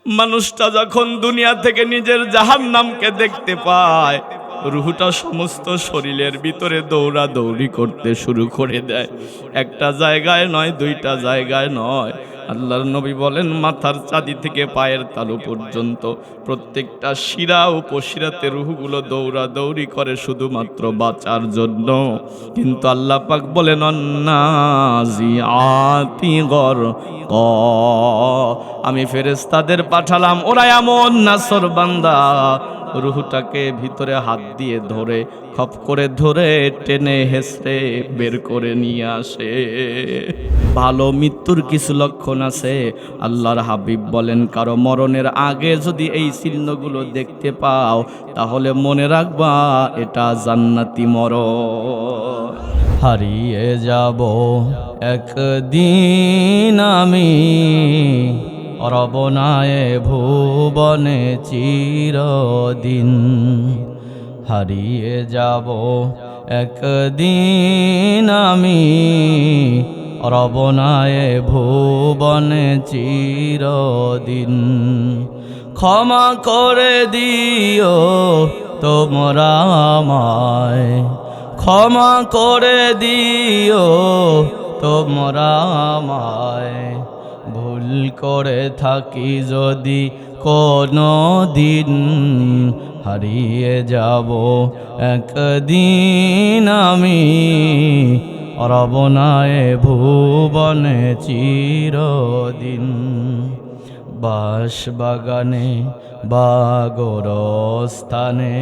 মানুষটা যখন দুনিয়া থেকে নিজের জাহান্নামকে দেখতে পায়, রুহটা সমস্ত শরীরের ভিতরে দৌড়াদৌড়ি করতে শুরু করে দেয়। একটা জায়গায় নয়, দুইটা জায়গায় নয়। আল্লাহর নবী বলেন, মাথার চাঁদি থেকে পায়ের তালু পর্যন্ত প্রত্যেকটা শিরা উপশিরাতে রুহগুলো দৌড়াদৌড়ি করে শুধুমাত্র বাঁচার জন্য। কিন্তু আল্লাহ পাক বলেন, অন্নাজিআতি গরক, আমি ফেরেশতাদের পাঠালাম, ওরা এমন নাছরবান্দা, রুহটাকে ভিতরে হাত দিয়ে ধরে খপ করে ধরে টেনে হেসড়ে বের করে নিয়ে আসে। ভালো মৃত্যুর কিছু লক্ষণ আছে। আল্লাহর হাবিব বলেন, কারো মরণের আগে যদি এই চিহ্নগুলো দেখতে পাও, তাহলে মনে রাখবা এটা জান্নাতি মরণ। হারিয়ে যাব একদিন আমি রবনায়ে ভুবনে চিরদিন, হারিয়ে যাব একদিন আমি রবনায়ে ভুবনে চিরদিন। ক্ষমা করে দিও তোমরা আমায়, ক্ষমা করে দিও তোমরা আমায়, ভুল করে থাকি যদি কোনো দিন, হারিয়ে যাব একদিন আমি রবনায়ে ভুবনে চিরদিন। বাঁশবাগানে বা গোরস্থানে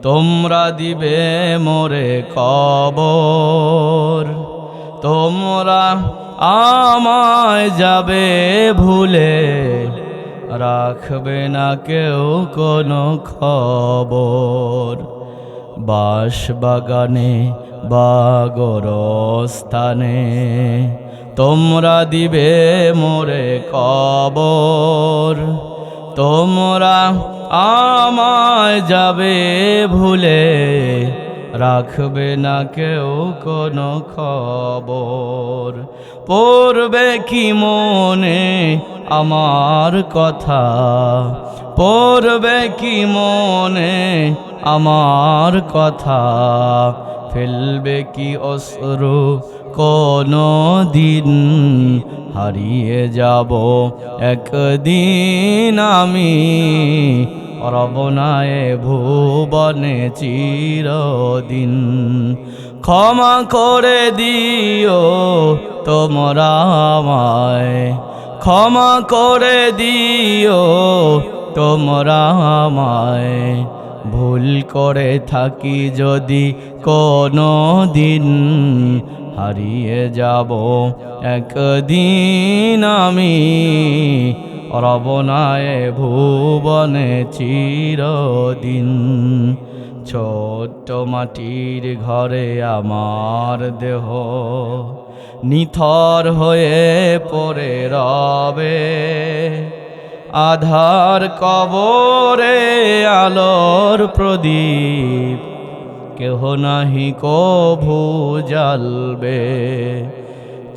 তোমরা দিবে মোরে কবর, তোমরা আমায় যাবে ভুলে, রাখবে না কেউ কোনো খবর। বাঁশবাগানে বা গোরস্থানে তোমরা দিবে মোরে কবর, তোমরা আমায় যাবে ভুলে, রাখবে না কেউ কোনো খবর। পড়বে কি মনে আমার কথা, পড়বে কি মনে আমার কথা, ফেলবে কি অশ্রু কোনো দিন, হারিয়ে যাব একদিন আমি রবনায়ে ভুবনে চিরদিন। ক্ষমা করে দিও তোমরা আমায়, ক্ষমা করে দিও তোমরা আমায়, ভুল করে থাকি যদি কোনো দিন, হারিয়ে যাব একদিন আমি রবনায়ে ভুবনে চিরদিন। ছোট্ট মাটির ঘরে আমার দেহ নিথর হয়ে পড়ে রবে, আধার কবরে আলোর প্রদীপ কেহ নাহি কভু জ্বালবে।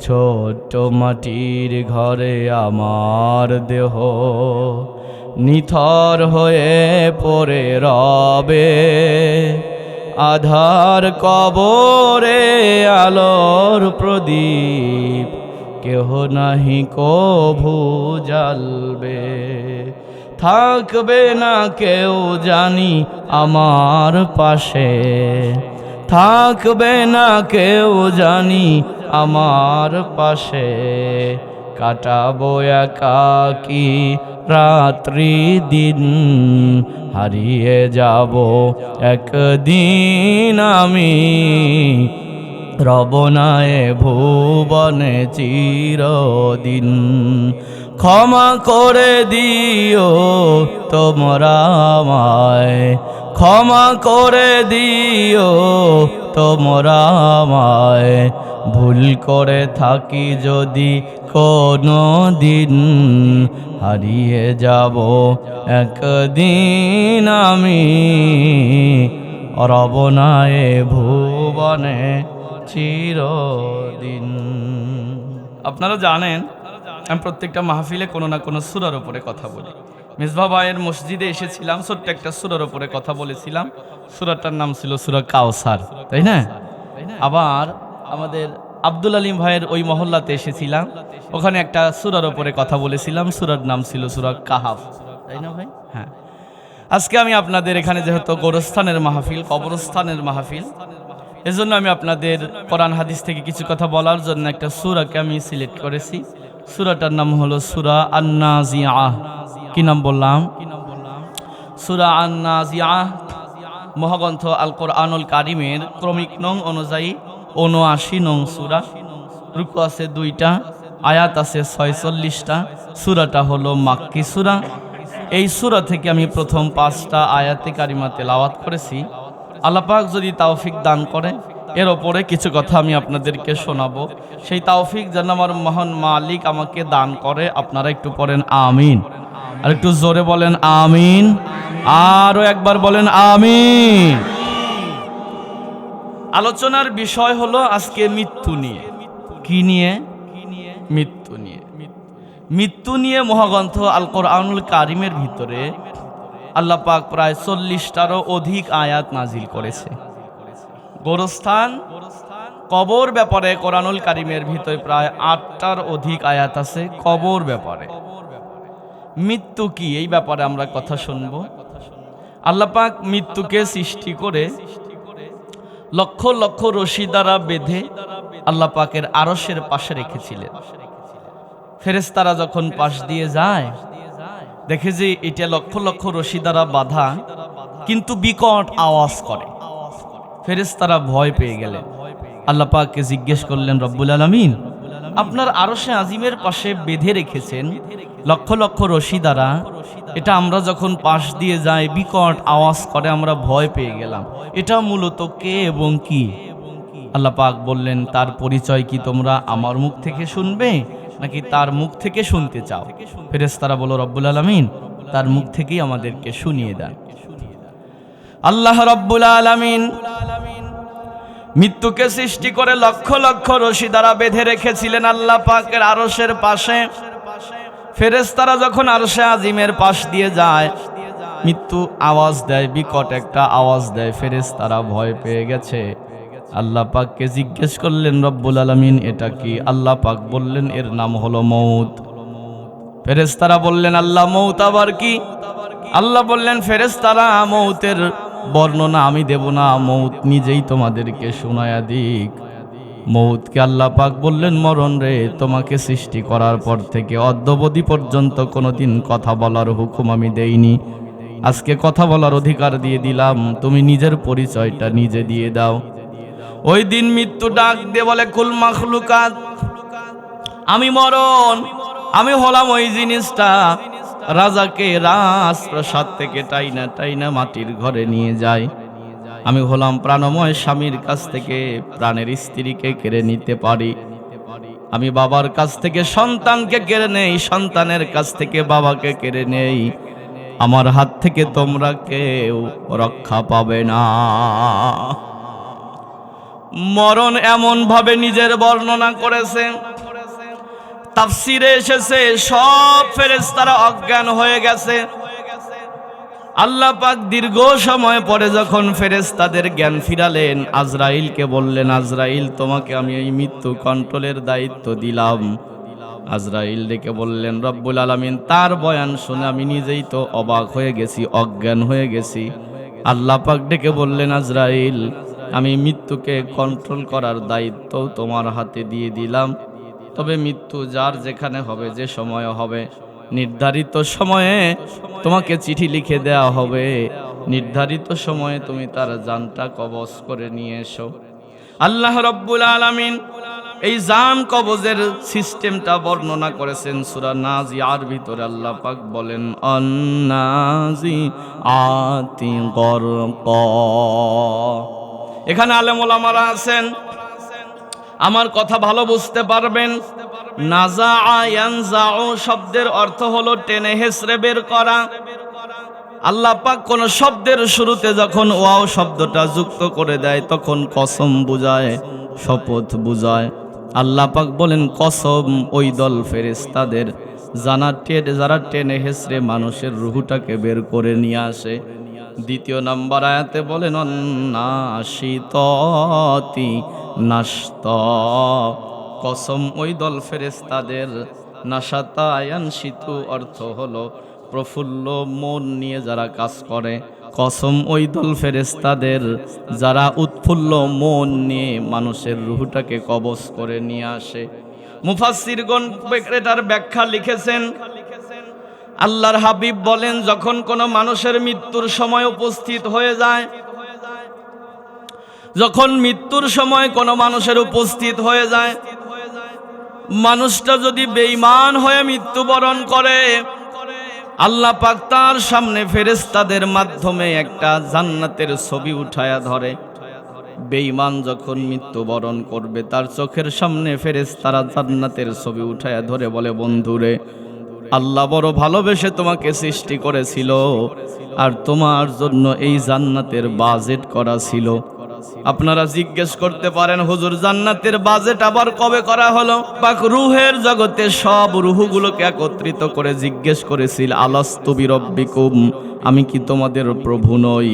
ছোট্ট মাটির ঘরে আমার দেহ নিথর হয়ে পড়ে রবে, আধার কবরে আলোর প্রদীপ কেহ নাহি কভু জ্বালবে। থাকবে না কেউ জানি আমার পাশে, থাকবে না কেউ জানি আমার পাশে, কাটাবো একাকী রাত্রি দিন, হারিয়ে যাব একদিন আমি রবনায়ে ভুবনে চিরদিন। ক্ষমা করে দিও তোমরা আমায়, ক্ষমা করে দিও তোমরা আমায়, ভুল করে থাকি যদি কোনো দিন, হারিয়ে যাব একদিন আমি রবনায়ে ভুবনে চিরদিন। আপনারা জানেন আমি প্রত্যেকটা মাহফিলে কোনো না কোনো সূরার উপরে কথা বলি। মিসবাহ ভাইয়ের মসজিদে এসেছিলাম, ছোট্ট একটা সূরার উপরে কথা বলেছিলাম। সূরাটার নাম ছিল সূরা কাউসার, তাই না? আবার আমাদের আব্দুল আলিম ভাইয়ের ওই মহল্লাতে এসেছিলাম, ওখানে একটা সূরার উপরে কথা বলেছিলাম, সূরার নাম ছিল সূরা কাহাফ, তাই না ভাই? হ্যাঁ। আজকে আমি আপনাদের এখানে যেহেতু গোরস্থানের মাহফিল, কবরস্থানের মাহফিল, এজন্য আমি আপনাদের কোরআন হাদিস থেকে কিছু কথা বলার জন্য একটা সূরাকে আমি সিলেক্ট করেছি। সূরাটার নাম হলো সূরা আন-নাজিআহ। কি নাম বললাম? সূরা আন-নাজিআহ মহাগ্রন্থ আল কোরআনুল কারিমের ক্রমিক নং অনুযায়ী ৭৯ নং সূরা। রুকু আছে ২টা, আয়াত আছে ৪৬টা। সূরাটা হলো মাক্কি সূরা। এই সূরা থেকে আমি প্রথম ৫টা আয়াতে কারিমা তেলাওয়াত করেছি। আল্লাহ পাক যদি তৌফিক দান করে এর ওপরে কিছু কথা আমি আপনাদেরকে শোনাবো। সেই তৌফিক যেন আমার মহান মালিক আমাকে দান করে। আপনারা একটু পড়েন আমিন, আর একটু জোরে বলেন আমিন, আরো একবার বলেন আমিন। আলোচনার বিষয় হলো আজকে মৃত্যু নিয়ে। কি নিয়ে? মৃত্যু নিয়ে। মৃত্যু নিয়ে মহাগ্রন্থ আল কোরআনুল কারিমের ভিতরে আল্লাহ পাক প্রায় ৪০টারও অধিক আয়াত নাজিল করেছে। গোরস্থান, কবর ব্যাপারে কোরআনুল কারিমের ভিতরে প্রায় ৮টার অধিক আয়াত আছে কবর ব্যাপারে। মৃত্যু কি, এই ব্যাপারে আমরা কথা শুনব। আল্লাহ পাক মৃত্যুকে সৃষ্টি করে লক্ষ লক্ষ রশি দ্বারা বেঁধে আল্লাহ পাকের আরশের পাশে রেখেছিলেন। ফেরেশতারা যখন পাশ দিয়ে যায় দেখে যে এটা লক্ষ লক্ষ রশি দ্বারা বাঁধা, কিন্তু বিকট আওয়াজ করে। ফেরেশতারা ভয় পেয়ে গেলেন। আল্লাহ পাককে জিজ্ঞেস করলেন, রব্বুল আলামিন, আপনার আরশে আজিমের পাশে বেঁধে রেখেছেন লক্ষ লক্ষ রশি দ্বারা, এটা আমরা যখন পাশ দিয়ে যাই বিকট আওয়াজ করে, আমরা ভয় পেয়ে গেলাম। এটা মূলত কে এবং কি? আল্লাহ পাক বললেন, তার পরিচয় কি তোমরা আমার মুখ থেকে শুনবে নাকি তার মুখ থেকে শুনতে চাও? ফেরেশতারা বলল, রব্বুল আলামিন, তার মুখ থেকেই আমাদেরকে শুনিয়ে দেন। আল্লাহ রব্বুল আলামিন মৃত্যুকে সৃষ্টি করে লক্ষ লক্ষ রশি দ্বারা বেঁধে রেখেছিলেন আল্লাহ পাকের আরশের পাশে। ফেরেশতারা যখন আরশে আজিমের পাশ দিয়ে যায়, মৃত্যু আওয়াজ দেয়, বিকট একটা আওয়াজ দেয়। ফেরেশতারা ভয় পেয়ে গেছে। আল্লাহ পাককে জিজ্ঞেস করলেন, রব্বুল আলামিন, এটা কি? আল্লাহ পাক বললেন, এর নাম হলো মউত। ফেরেশতারা বললেন, আল্লাহ, মউত আবার কি? আল্লাহ বললেন, ফেরেশতারা, মউতের বর্ণনা আমি দেব না, মউত নিজেই তোমাদেরকে শোনায়া দিক। মউতকে আল্লাহ পাক বললেন, মরণ রে, তোমাকে সৃষ্টি করার পর থেকে অদ্যাবধি পর্যন্ত কোনোদিন কথা বলার হুকুম আমি দেইনি। আজকে কথা বলার অধিকার দিয়ে দিলাম, তুমি নিজের পরিচয়টা নিজে দিয়ে দাও। ওই দিন মৃত্যু ডাক দিয়ে বলে, কুল মাখলুকাত, আমি মরণ, আমি হলাম ওই জিনিসটা রাজাকে রাজপ্রাসাদ থেকে টাইনা টাইনা মাটির ঘরে নিয়ে যায়। আমি হলাম প্রাণময় স্বামীর কাছ থেকে প্রাণের স্ত্রীকে কেড়ে নিতে পারি। আমি বাবার কাছ থেকে সন্তানকে কেড়ে নেই, সন্তানের কাছ থেকে বাবাকে কেড়ে নেই। আমার হাত থেকে তোমরা কেউ রক্ষা পাবে না। মরণ এমন ভাবে নিজের বর্ণনা করেছে, তাফসিরে এসেছে সব ফেরেশতারা অজ্ঞান হয়ে গেছে। আল্লাহ পাক দীর্ঘ সময় পরে যখন ফেরেশতাদের জ্ঞান ফিরালেন, আজরাইলকে বললেন, আজরাইল, তোমাকে আমি এই মৃত্যু কন্ট্রোলের দায়িত্ব দিলাম। আজরাইল ডেকে বললেন, রব্বুল আলামিন, তার বয়ান শুনে আমি নিজেই তো অবাক হয়ে গেছি, অজ্ঞান হয়ে গেছি। আল্লাহ পাক ডেকে বললেন, আজরাইল, আমি মৃত্যুকে কন্ট্রোল করার দায়িত্ব তোমার হাতে দিয়ে দিলাম। তবে মৃত্যু যার যেখানে হবে, যে সময় হবে, নির্ধারিত সময়ে তোমাকে চিঠি লিখে দেয়া হবে। নির্ধারিত সময়ে তুমি তার জানটা কবজ করে নিয়ে এসো। আল্লাহ রব্বুল আলামিন এই জান কবজের সিস্টেমটা বর্ণনা করেছেন সূরা নাজিআর ভিতরে। আল্লাহ পাক বলেন, আন-নাজিআতি গরকা। এখানে আলেম ওলামারা আছেন, আমার কথা ভালো বুঝতে পারবেন। নাজাআ ইয়ানজাউ শব্দের অর্থ হলো টেনে হেসড়ে বের করা। আল্লাহ পাক কোন শব্দের শুরুতে যখন ওয়াও শব্দটা যুক্ত করে দেয়, তখন কসম বুঝায়, শপথ বুঝায়। আল্লাহ পাক বলেন কসম ওই দল ফেরেশতাদের যারা টেনে হেসড়ে মানুষের রুহটাকে বের করে নিয়ে আসে। দ্বিতীয় নম্বর আয়াতে বলেন অন্নাশিততি নাশত, কসম ওই দল ফেরেশতাদের, নাশাতা আয়ানশিতু অর্থ হলো প্রফুল্ল মন নিয়ে যারা কাজ করে। কসম ওই দল ফেরেশতাদের যারা উৎফুল্ল মন নিয়ে মানুষের রুহটাকে কবজ করে নিয়ে আসে। মুফাসসিরগণ এটার ব্যাখ্যা লিখেছেন, আল্লাহর হাবিব বলেন যখন কোনো মানুষের মৃত্যুর সময় উপস্থিত হয়ে যায়, যখন মৃত্যুর সময় কোনো মানুষের উপস্থিত হয়ে যায়, মানুষটা যদি বেঈমান হয়ে মৃত্যুবরণ করে, আল্লাহ পাক তার সামনে ফেরেশতাদের মাধ্যমে একটা জান্নাতের ছবি উঠায়া ধরে। বেঈমান যখন মৃত্যুবরণ করবে তার চোখের সামনে ফেরেশতারা জান্নাতের ছবি উঠায়া ধরে বলে, বন্ধুরে আল্লাহ বড় ভালোবেসে তোমাকে সৃষ্টি করেছিল আর তোমার জন্য এই জান্নাতের বাজেট করা ছিল। আপনারা জিজ্ঞেস করতে পারেন হুজুর জান্নাতের বাজেট আবার কবে করা হলো? পাক রূহের জগতে সব রূহগুলোকে একত্রিত করে জিজ্ঞেস করেছিল আলাস্তু বিরব্বিকুম, আমি কি তোমাদের প্রভু নই?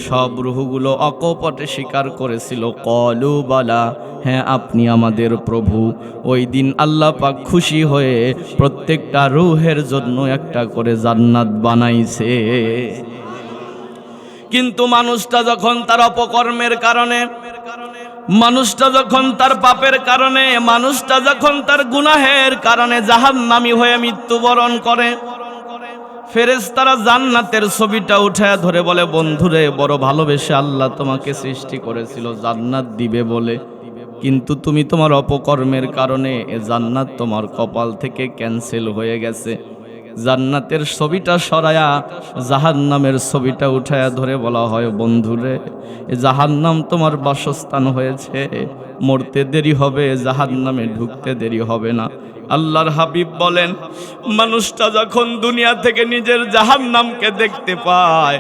সব রূহগুলো অকপটে স্বীকার করেছিল, ক্বালু বালা, হ্যাঁ আপনি আমাদের প্রভু। ওই দিন আল্লাহ পাক খুশি হয়ে প্রত্যেকটা রূহের জন্য একটা করে জান্নাত বানাইছে। কিন্তু মানুষটা যখন তার অপকর্মের কারণে, মানুষটা যখন তার পাপের কারণে, মানুষটা যখন তার গুনাহের কারণে জাহান্নামী হয়ে মৃত্যুবরণ করে, ফেরেশতারা জান্নাতের ছবিটা উঠায় ধরে বলে, বন্ধুরে বড় ভালোবেসে আল্লাহ তোমাকে সৃষ্টি করেছিল জান্নাত দিবে বলে, কিন্তু তুমি তোমার অপকর্মের কারণে এ জান্নাত তোমার কপাল থেকে ক্যান্সেল হয়ে গেছে। জান্নাতের ছবিটা সরায়া জাহান্নামের ছবিটা উঠায়া ধরে বলা হয়, বন্ধুরে এ জাহান্নাম তোমার বাসস্থান হয়েছে, মরতে দেরি হবে, জাহান্নামে ঢুকতে দেরি হবে না। আল্লাহর হাবিব বলেন মানুষটা যখন দুনিয়া থেকে নিজের জাহান্নামকে দেখতে পায়,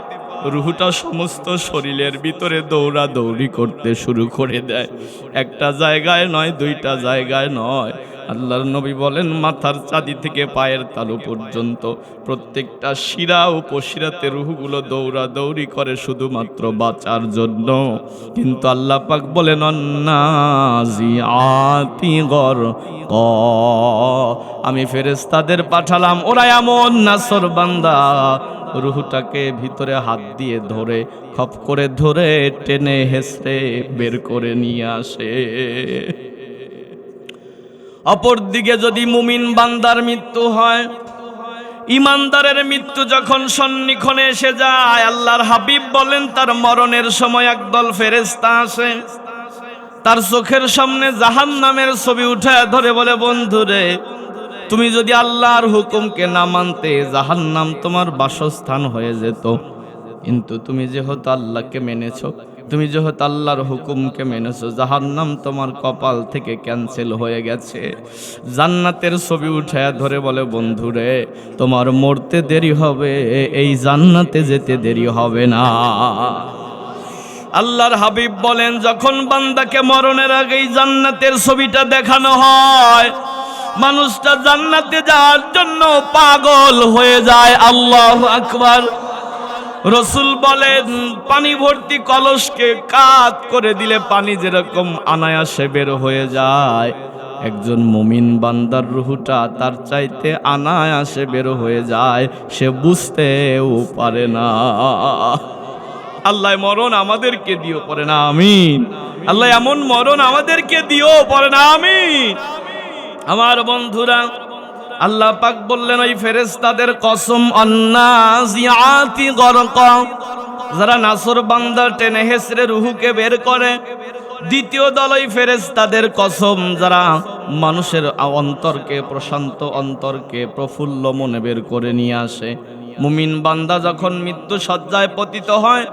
রুহটা সমস্ত শরীরের ভিতরে দৌড়াদৌড়ি করতে শুরু করে দেয়। একটা জায়গায় নয়, দুইটা জায়গায় নয়, আল্লাহর নবী বলেন মাথার চাঁদি থেকে পায়ের তালু পর্যন্ত প্রত্যেকটা শিরা উপশিরাতে রুহগুলো দৌড়াদৌড়ি করে শুধুমাত্র বাঁচার জন্য। কিন্তু আল্লাহ পাক বলেন অন্নাজিআতি গরক, আমি ফেরেশতাদের পাঠালাম, ওরা এমন নাছর বান্দা রুহটাকে ভিতরে হাত দিয়ে ধরে খপ করে ধরে টেনে হেসড়ে বের করে নিয়ে আসে। অপরদিকে যদি মুমিন বান্দার মৃত্যু হয়, ইমানদারের মৃত্যু যখন সন্নিক্ষণে এসে যায়, আল্লাহর হাবিব বলেন তার মরণের সময় একদল ফেরেশতা আসে, তার চোখের সামনে জাহান্নামের ছবি উঠায় ধরে বলে, বন্ধুরে তুমি যদি আল্লাহর হুকুমকে না মানতে জাহান্নাম তোমার বাসস্থান হয়ে যেত, কিন্তু তুমি যেহেতু আল্লাহকে মেনেছো, তুমি যেহেতু আল্লাহর হুকুমকে মেনেছো, জাহান্নাম তোমার কপাল থেকে ক্যান্সেল হয়ে গেছে। জান্নাতের ছবি উঠায়া ধরে বলে, বন্ধুরে তোমার মরতে দেরি হবে, এই জান্নাতে যেতে দেরি হবে না। আল্লাহর হাবিব বলেন যখন বান্দাকে মরণের আগেই জান্নাতের ছবিটা দেখানো হয়, মানুষটা জান্নাতে যাওয়ার জন্য পাগল হয়ে যায়। আল্লাহু আকবার। রসুল বলেন পানি ভর্তি কলসকে কাত করে দিলে পানি যেরকম অনায়াসে বের হয়ে যায়, একজন মুমিন বান্দার রুহটা তার চাইতে অনায়াসে বের হয়ে যায়, সে বুঝতেও পারে না। আল্লাহ মরণ আমাদেরকে দিও, পড়ে না আমিন। আল্লাহ এমন মরণ আমাদেরকে দিও, পড়ে না আমিন। আমার বন্ধুরা, আল্লাহ পাক বললেন ওই ফেরেশতাদের কসম অন্নাজিআতি গরকা, যারা নাছর বান্দা টেনে হেসড়ে রুহুকে বের করে। দ্বিতীয় দল ওই ফেরেশতাদের কসম যারা মানুষের অন্তরকে, প্রশান্ত অন্তরকে প্রফুল্ল মনে বের করে নিয়ে আসে। মুমিন বান্দা যখন মৃত্যু শয্যায় পতিত হয়,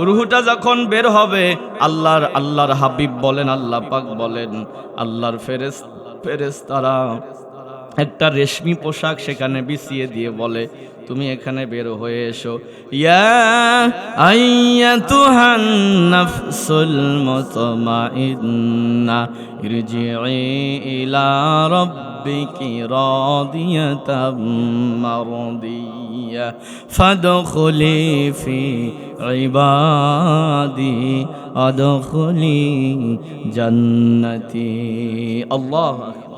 রুহুটা যখন বের হবে, আল্লাহর হাবিব বলেন, আল্লাহ পাক বলেন, আল্লাহর ফেরেশতারা একটা রেশমি পোশাক সেখানে বিছিয়ে দিয়ে বলে, তুমি এখানে বের হয়ে এসো। ইয়া আইয়াতুহান নাফসুল মুতমাইন্না ইরজিই ইলা রাব্বিকি রাদিয়াতাম মারদিয়া ফাদখুলি ফি ইবাদি আদখুলি জান্নাতি। আল্লাহু আকবার।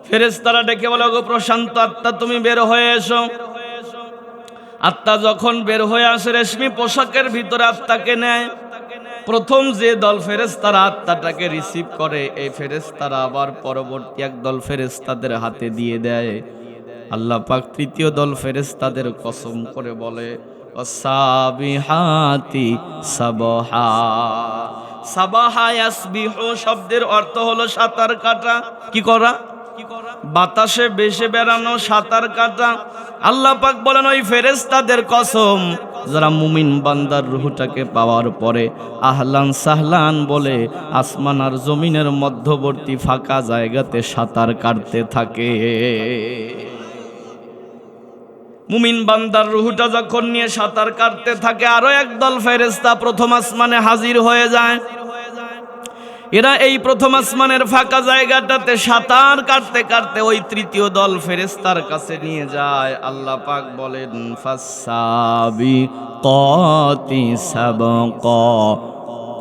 ফেরেশতারা ডেকে বলে, গো প্রশান্ত আত্মা, তুমি বের হয়ে এসো। আত্মা যখন বের হয়ে আসে, রেশমি পোশাকের ভিতরে আত্মাকে নেয়। প্রথম যে দল ফেরেশতারা আত্মাটাকে রিসিভ করে, এই ফেরেশতারা আবার পরবর্তী এক দল ফেরেশতাদের হাতে দিয়ে দেয়। আল্লাহ পাক তৃতীয় দল ফেরেশতাদের কসম করে বলে, ওয়াসাবিহাতি সাবহা। সাবাহা ইয়াসবিহু শব্দের অর্থ হলো সাঁতার কাটা। কি করা? বাতাসে ভেসে বেড়ানো, সাঁতার কাটা। আল্লাহ পাক বলেন, ওই ফেরেশতাদের কসম, যারা মুমিন বান্দার রূহটাকে পাওয়ার পরে আহলান সাহলান বলে আসমান আর জমিনের মধ্যবর্তী ফাঁকা জায়গাতে সাঁতার কাটতে থাকে। মুমিন বান্দার রূহটা যখন নিয়ে সাঁতার কাটতে থাকে, আরো একদল ফেরেশতা প্রথম আসমানে হাজির হয়ে যায়। এরা এই প্রথম আসমানের ফাঁকা জায়গাটাতে সাঁতার কাটতে কাটতে ওই তৃতীয় দল ফেরেশতার কাছে নিয়ে যায়। আল্লাহ পাক বলেন, ফাসাবিকাতি সাবকা।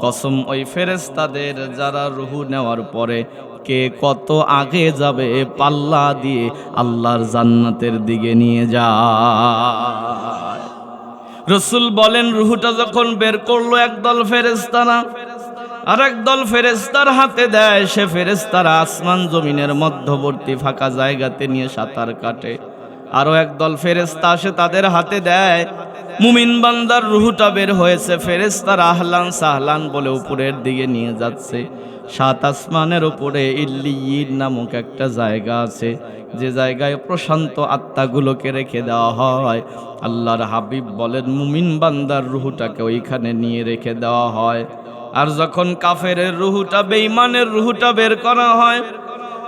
কসম ওই ফেরেশতাদের যারা রূহ নেওয়ার পরে কে কত আগে যাবে পাল্লা দিয়ে আল্লাহর জান্নাতের দিকে নিয়ে যায়। রাসূল বলেন, রূহটা যখন বের করলো একদল ফেরেশতারা, আর একদল ফেরেশতার হাতে দেয়। সে ফেরেশতারা আসমান জমিনের মধ্যবর্তী ফাঁকা জায়গাতে নিয়ে সাঁতার কাটে। আরো একদল ফেরেশতা আসে, তাদের হাতে দেয়। মুমিন বান্দার রূহটা বের হয়েছে, ফেরেশতারা আহলান সাহলান বলে উপরের দিকে নিয়ে যাচ্ছে। সাত আসমানের উপরে ইল্লিয়িন নামক একটা জায়গা আছে, যে জায়গায় প্রশান্ত আত্মাগুলোকে রেখে দেওয়া হয়। আল্লাহর হাবিব বলেন, মুমিন বান্দার রূহটাকে ওইখানে নিয়ে রেখে দেওয়া হয়। আর যখন কাফেরের রূহটা, বেঈমানের রূহটা বের করা হয়,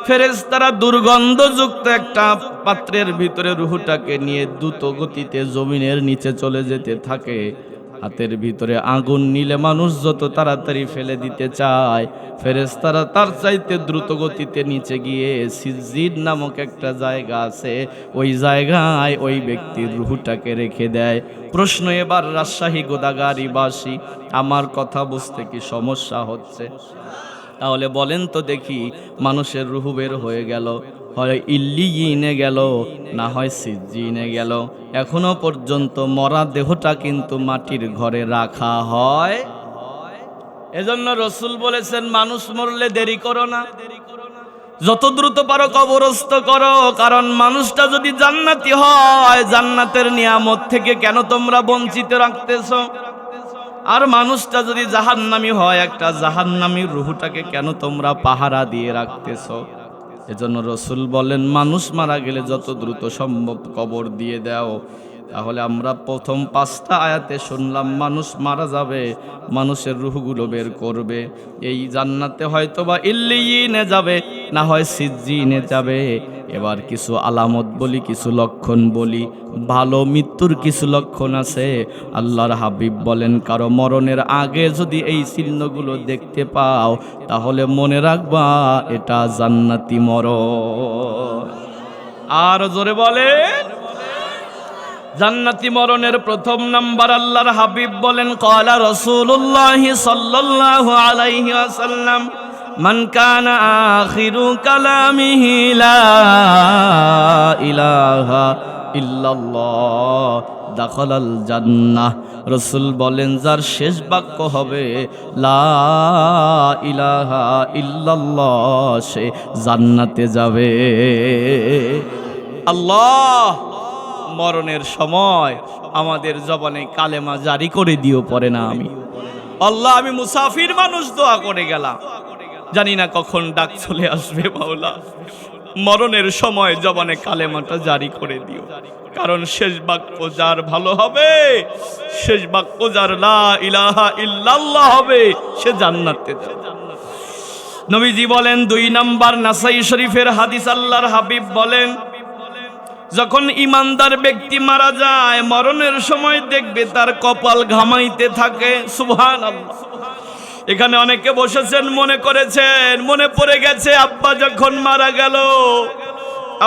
ফেরেশতারা দুর্গন্ধযুক্ত একটা পাত্রের ভিতরে রূহটাকে নিয়ে দ্রুত গতিতে জমিনের নিচে চলে যেতে থাকে। হাতের ভিতরে আগুন নিলে মানুষ যত তাড়াতাড়ি ফেলে দিতে চায়, ফেরেশতারা তার চাইতে দ্রুত গতিতে নিচে গিয়ে সিজ্জিদ নামক একটা জায়গা আছে, ওই জায়গায় ওই ব্যক্তির রূহটাকে রেখে দেয়। প্রশ্ন এবার রাজশাহী গোদাগাড়িবাসী, আমার কথা বুঝতে কি সমস্যা হচ্ছে? তাহলে বলেন তো দেখি, মানুষের রূহ বের হয়ে গেল, হয় ইল্লিয়িনে গেল, না হয় সিজ্জিনে গেল। এখনো পর্যন্ত মরা দেহটা কিন্তু মাটির ঘরে রাখা হয়। এজন্য রাসূল বলেছেন, মানুষ মরলে দেরি করো না, যত দ্রুত পারো কবরস্থ করো। কারণ মানুষটা যদি জান্নাতি হয়, জান্নাতের নিয়ামত থেকে কেন তোমরা বঞ্চিত রাখতেছো? আর মানুষটা যদি জাহান্নামী হয়, একটা জাহান্নামীর রূহটাকে কেন তোমরা পাহারা দিয়ে রাখতেছো? এজন্য রাসূল বলেন, মানুষ মারা গেলে যত দ্রুত সম্ভব কবর দিয়ে দাও। তাহলে আমরা প্রথম 5টা আয়াতে শুনলাম, মানুষ মারা যাবে, মানুষের রূহগুলো বের করবে। এই জান্নাতে হয়তোবা ইল্লিয়িনে যাবে, না হয় সিজ্জিনে যাবে। এবার কিছু আলামত বলি, কিছু লক্ষণ বলি। ভালো মৃত্যুর কিছু লক্ষণ আছে। আল্লাহর হাবিব বলেন, কারো মরণের আগে যদি এই চিহ্নগুলো দেখতে পাও, তাহলে মনে রাখবা এটা জান্নাতি মরণ। আর জোরে বলেন, জান্নাতি মরণের প্রথম নাম্বার আল্লাহর হাবিব বলেন, ক্বালা রাসূলুল্লাহি সাল্লাল্লাহু আলাইহি ওয়াসাল্লাম, মান কানা আখিরু কালামিহি লা ইলাহা ইল্লাল্লাহ দাখালাল জান্নাহ। রাসূল বলেন, যার শেষ বাক্য হবে লা ইলাহা ইল্লাল্লাহ, সে জান্নাতে যাবে। আল্লাহ মরণের সময় আমাদের জবানে কালেমা জারি করে দিও, পড়ে না আমি। আল্লাহ, আমি মুসাফির মানুষ, দোয়া করে গেলাম, জানি না কখন ডাক চলে আসবে। মাওলা, মরণের সময় জবানে কালেমাটা জারি করে দিও। কারণ শেষ বাক্য যার ভালো হবে, শেষ বাক্য যার লা ইলাহা ইল্লাল্লাহ হবে, সে জান্নাতে যাবে। নবীজি বলেন, 2 নাম্বার নাসাই শরীফের হাদিস, আল্লাহর হাবিব বলেন, যখন ইমানদার ব্যক্তি মারা যায় মরণের সময় দেখবে তার কপাল ঘামাইতে থাকে। সুবহানাল্লাহ। এখানে অনেকে বসেছেন, মনে করেছেন, মনে পড়ে গেছে আব্বা যখন মারা গেল,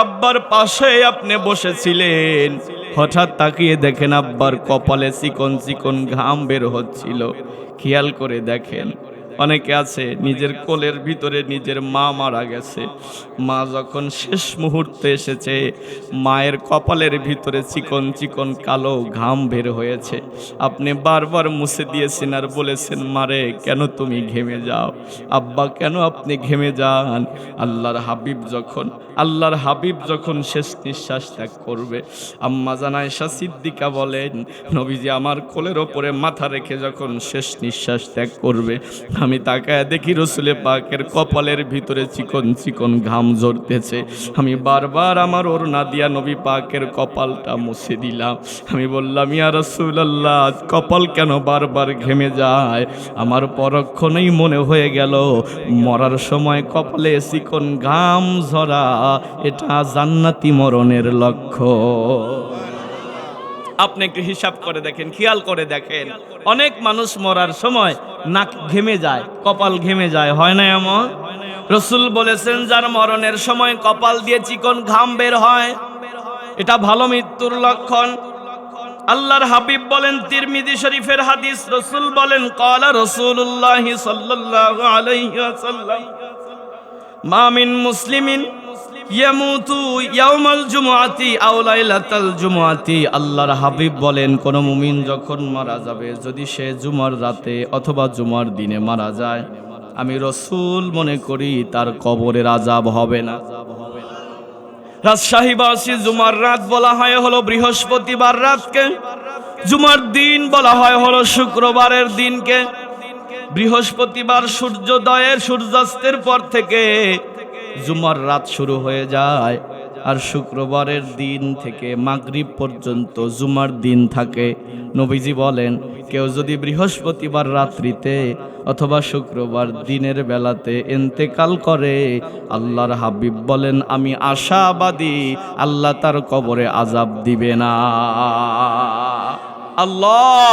আব্বার পাশে আপনি বসেছিলেন, হঠাৎ তাকিয়ে দেখেন আব্বার কপালে চিকন চিকন ঘাম বের হচ্ছিল। খেয়াল করে দেখেন, অনেকে আছে নিজের কোলের ভিতরে নিজের মা মারা গেছে, মা যখন শেষ মুহূর্তে এসেছে মায়ের কপালের ভিতরে চিকন চিকন কালো ঘাম বের হয়েছে। আপনি বারবার মুছে দিয়েছেন আর বলেছেন, মারে কেন তুমি ঘেমে যাও, আব্বা কেন আপনি ঘেমে যান। আল্লাহর হাবিব যখন শেষ নিঃশ্বাস ত্যাগ করবে, আম্মা জান আয়েশা সিদ্দিকা বলেন, নবীজি আমার কোলের ওপরে মাথা রেখে যখন শেষ নিঃশ্বাস ত্যাগ করবে, আমি তাকায় দেখি রসুলে পাকের কপালের ভিতরে চিকন চিকন ঘাম ঝরতেছে। আমি বারবার আমার ওড়না দিয়া নবী পাকের কপালটা মুছে দিলাম। আমি বললাম, ইয়া রাসূলুল্লাহ, কপাল কেন বারবার ঘেমে যায়? আমার পরক্ষণেই মনে হয়ে গেল মরার সময় কপালে চিকন ঘাম ঝরা এটা জান্নাতি মরণের লক্ষ্য। আপনি একটু হিসাব করে দেখেন, খেয়াল করে দেখেন, অনেক মানুষ মরার সময় নাক ঘেমে যায়, কপাল ঘেমে যায়, হয় না এমন? রাসূল বলেছেন, যার মরণের সময় কপাল দিয়ে চিকন ঘাম বের হয় এটা ভালো মৃত্যুর লক্ষণ। আল্লাহর হাবিব বলেন, তিরমিজি শরীফের হাদিস, রাসূল বলেন, ক্বালা রাসূলুল্লাহ সাল্লাল্লাহু আলাইহি ওয়াসাল্লাম, মা মিন মুসলিমিন ইয়ামুতু ইয়াউমাল জুমআতি আও লাইলাতাল জুমআতি। আল্লাহর হাবিব বলেন, কোন মুমিন যখন মারা যাবে, যদি সে জুমার রাতে অথবা জুমার দিনে মারা যায়, আমি রাসূল মনে করি তার কবরের আযাব হবে না। রাজশাহীবাসী জুমার রাত বলা হয় হলো বৃহস্পতিবার রাতকে, জুমার দিন বলা হয় হলো শুক্রবারের দিনকে। বৃহস্পতিবার সূর্যোদয়ের সূর্যাস্তের পর থেকে জুমার রাত শুরু হয়ে যায়, আর শুক্রবারের দিন থেকে মাগরিব পর্যন্ত জুমার দিন থাকে। নবীজি বলেন, কেউ যদি বৃহস্পতিবার রাত্রিতে অথবা শুক্রবার দিনের বেলাতে ইন্তেকাল করে, আল্লাহর হাবিব বলেন, আমি আশাবাদী আল্লাহ তার কবরে আযাব দিবে না। আল্লাহ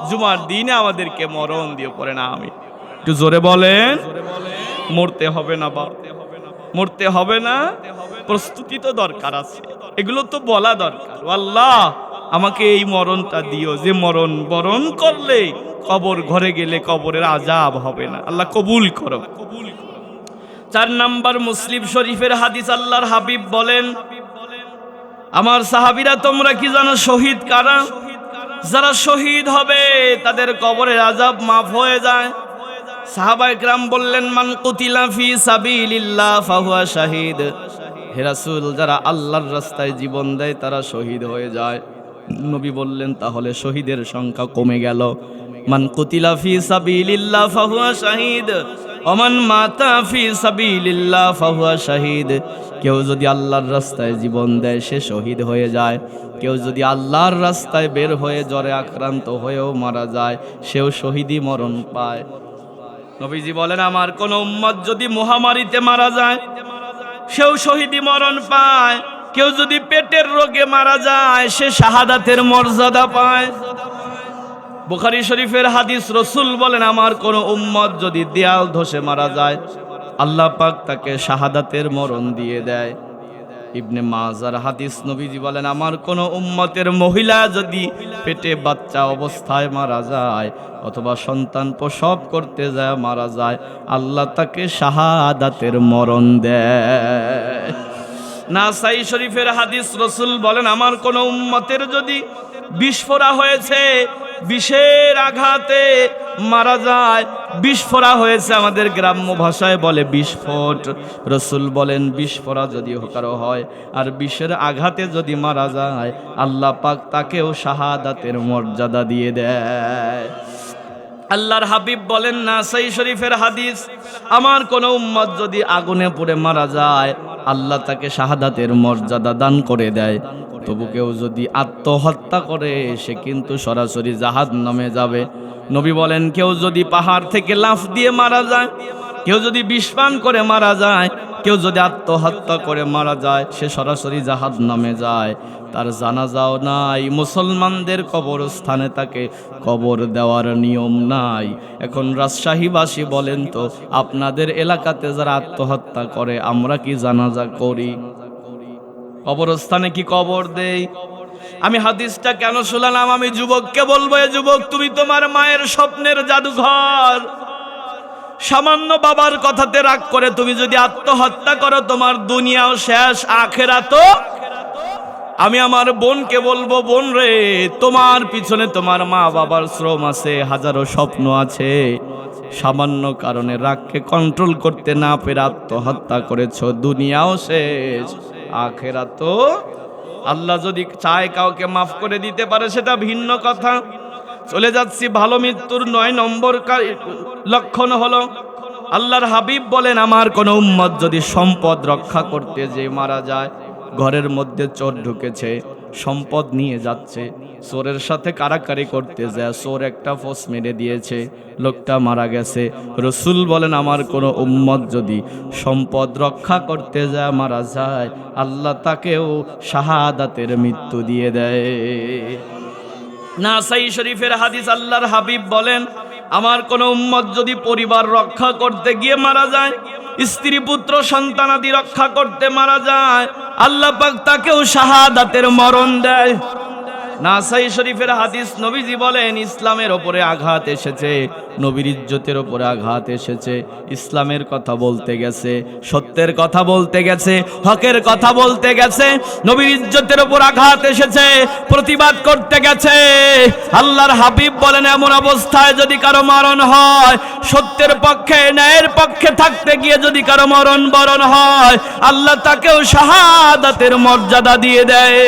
জুমার দিনে আমাদেরকে মরণ দিয়ে পড়ে না। আমি একটু জোরে বলেন, মরতে হবে না বা মরতে হবে না, প্রস্তুতি তো দরকার আছে, এগুলো তো বলা দরকার। আল্লাহ আমাকে এই মরণটা দিও, যে মরণ বরণ করলে কবর ঘরে গেলে কবরের আযাব হবে না। আল্লাহ কবুল করো। 4 নাম্বার মুসলিম শরীফের হাদিস, আল্লাহর হাবিব বলেন, আমার সাহাবীরা তোমরা কি জানো শহীদ কারা? যারা শহীদ হবে তাদের কবরের আযাব মাফ হয়ে যায়। সাহাবায়ে কেরাম বললেন, মান কুতিলা ফি সাবিলিল্লাহ ফাহুয়া শাহীদ। হে রাসূল, যারা আল্লাহর রাস্তায় জীবন দেয় তারা শহীদ হয়ে যায়। নবী বললেন, তাহলে শহীদের সংখ্যা কমে গেল। মান কুতিলা ফি সাবিলিল্লাহ ফাহুয়া শাহীদ ওয়া মান মাতা ফি সাবিলিল্লাহ ফাহুয়া শাহীদ। কেউ যদি আল্লাহর রাস্তায় জীবন দেয় সে শহীদ হয়ে যায়। কেউ যদি আল্লাহর রাস্তায় বের হয়ে জ্বরে আক্রান্ত হয়েও মারা যায়, সেও শহীদি মরণ পায়। নবীজি বলেন, আমার কোন উম্মত যদি মহামারীতে মারা যায় সেও শহীদি মরণ পায়। কেউ যদি পেটের রোগে মারা যায় সে শাহাদাতের মর্যাদা পায়। বুখারী শরীফের হাদিস, রাসূল বলেন, আমার কোন উম্মত যদি দেয়াল ধসে মারা যায় আল্লাহ পাক তাকে শাহাদাতের মরণ দিয়ে দেয়। ইবনে মাজার হাদিস, নবীজি বলেন, আমার কোন উম্মতের মহিলা যদি পেটে বাচ্চা অবস্থায় মারা যায় অথবা সন্তান প্রসব করতে যায় মারা যায়, আল্লাহ তাকে শাহাদাতের মরণ দেয়। নাসাই শরীফের হাদিস, রাসূল বলেন, আমার কোন উম্মতের যদি বিস্ফোরা হয়েছে, বিষের আঘাতে মারা যায়, বিস্ফোরা হয়েছে, আমাদের গ্রাম্য ভাষায় বলে বিস্ফোট। রাসূল বলেন, বিস্ফোরা যদি কারো হয় আর বিষের আঘাতে যদি মারা যায়, আল্লাহ পাক তাকেও শাহাদাতের মর্যাদা দিয়ে দেয়। আল্লাহর হাবিব বলেন, নাসাই শরীফের হাদিস, আমার কোন উম্মত যদি আগুনে পুড়ে মারা যায় আল্লাহ তাকে শাহাদাতের মর্যাদা দান করে দেয়। তবু কেউ যদি আত্মহত্যা করে সে কিন্তু সরাসরি জাহান্নামে যাবে। নবী বলেন, কেউ যদি পাহাড় থেকে লাফ দিয়ে মারা যায়, কেউ যদি বিষ পান করে মারা যায়, কেউ যদি আত্মহত্যা করে মারা যায় সে সরাসরি জাহান্নামে যায়, তার জানাজাও নাই, মুসলমানদের কবরস্থানে তাকে কবর দেওয়ার নিয়ম নাই। এখন রাজশাহীবাসী বলেন তো, আপনাদের এলাকাতে যারা আত্মহত্যা করে আমরা কি জানাজা করি? কবরস্থানে কি কবর দেই? আমি হাদিসটা কেন শুনলাম? আমি যুবককে বলবো, এ যুবক, তুমি তোমার মায়ের স্বপ্নের জাদুঘর, সামান্য বাবার কথাতে রাগ করে তুমি যদি আত্মহত্যা করো তোমার দুনিয়াও শেষ, আখেরাতও। আমি আমার বোনকে বলবো, বোন রে, তোমার পিছনে তোমার মা বাবার শ্রম আছে, হাজারো স্বপ্ন আছে, সামান্য কারণে রাগকে কন্ট্রোল করতে না পেরে আত্মহত্যা করেছো, দুনিয়াও শেষ, আখেরাতও। আল্লাহ যদি চায় কাউকে মাফ করে দিতে পারে সেটা ভিন্ন কথা। চলে যাচ্ছি, ভালো মৃত্যুর 9 নম্বর লক্ষণ হলো, আল্লাহর হাবিব বলেন, আমার কোন উম্মত যদি সম্পদ রক্ষা করতে যে মারা যায়, ঘরের মধ্যে চোর ঢুকেছে, সম্পদ নিয়ে যাচ্ছে, চোরের সাথে কারাকারি করতে যায়, চোর একটা ফোঁস মেরে দিয়েছে, লোকটা মারা গেছে, রসুল বলেন আমার কোনো উম্মত যদি সম্পদ রক্ষা করতে যায় মারা যায়, আল্লাহ তাকেও শাহাদাতের মৃত্যু দিয়ে দেয়। নাসাই শরীফের হাদিস, আল্লাহর হাবিব বলেন, আমার কোন উম্মত যদি পরিবার রক্ষা করতে গিয়ে মারা যায়, স্ত্রী পুত্র সন্তানাদি রক্ষা করতে মারা যায়, আল্লাহ পাক তাকেও শাহাদাতের মরণ দেয়। নাসাই শরীফের হাদিস, নবীজি বলেন, ইসলামের ওপরে আঘাত এসেছে, নবীর ইজ্জতের ওপরে আঘাত এসেছে, ইসলামের কথা বলতে গেছে, সত্যের কথা বলতে গেছে, হকের কথা বলতে গেছে, নবীর ইজ্জতের ওপর আঘাত এসেছে, প্রতিবাদ করতে গেছে। আল্লাহর হাবিব বলেন, এমন অবস্থায় যদি কারো মরণ হয়, সত্যের পক্ষে ন্যায়ের পক্ষে থাকতে গিয়ে যদি কারো মরণ বরণ হয়, আল্লাহ তাকেও শাহাদাতের মর্যাদা দিয়ে দেয়।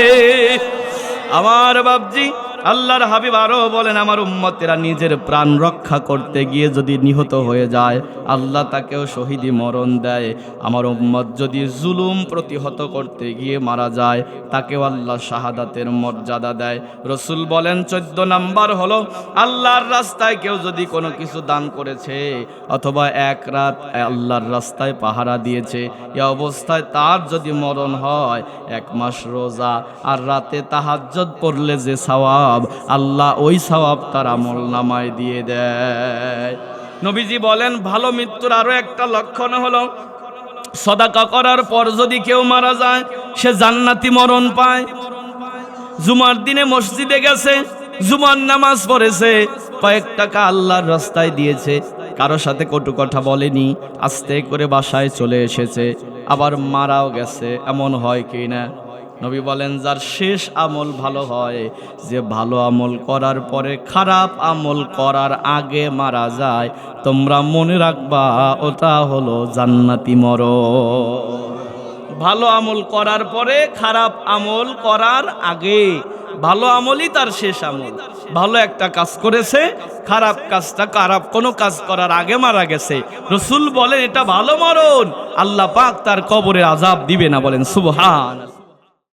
আমার বাপজি, আল্লাহর হাবিব আরো বলেন, আমার উম্মতেরা নিজের প্রাণ রক্ষা করতে গিয়ে যদি নিহত হয়ে যায়, আল্লাহ তাকেও শহীদি মরণ দেয়। আমার উম্মত যদি জুলুম প্রতিহত করতে গিয়ে মারা যায়, তাকেও আল্লাহ শাহাদাতের মর্যাদা দেয়। রসুল বলেন, 14 নাম্বার হলো, আল্লাহর রাস্তায় কেউ যদি কোনো কিছু দান করেছে অথবা এক রাত আল্লাহর রাস্তায় পাহারা দিয়েছে, এ অবস্থায় তার যদি মরণ হয়, 1 মাস রোজা আর রাতে তাহাজ্জুদ পড়লে যে সওয়াব, আল্লাহ ওই সওয়াব তার আমল নামায় দিয়ে দেয়। নবীজি বলেন, ভালো মৃত্যুর আরো একটা লক্ষণ হলো, সদাকা করার পর যদি কেউ মারা যায় সে জান্নাতি মরণ পায়। জুমার দিনে মসজিদে গেছে, জুমার নামাজ পড়েছে, কয়েক টাকা আল্লাহর রাস্তায় দিয়েছে, কারো সাথে কটু কথা বলেনি, আস্তে করে বাসায় চলে এসেছে, আবার মারাও গেছে, এমন হয় কি না? নবী বলেন, যার শেষ আমল ভালো হয়, যে ভালো আমল করার পরে খারাপ আমল করার আগে মারা যায়, তোমরা মনে রাখবা ওটা হলো জান্নাতি মরণ। ভালো আমল করার পরে খারাপ আমল করার আগে, ভালো আমলই তার শেষ আমল। ভালো একটা কাজ করেছে, খারাপ কাজটা, খারাপ কোনো কাজ করার আগে মারা গেছে, রসুল বলেন এটা ভালো মরণ, আল্লাহ পাক তার কবরে আযাব দিবে না। বলেন সুবহান।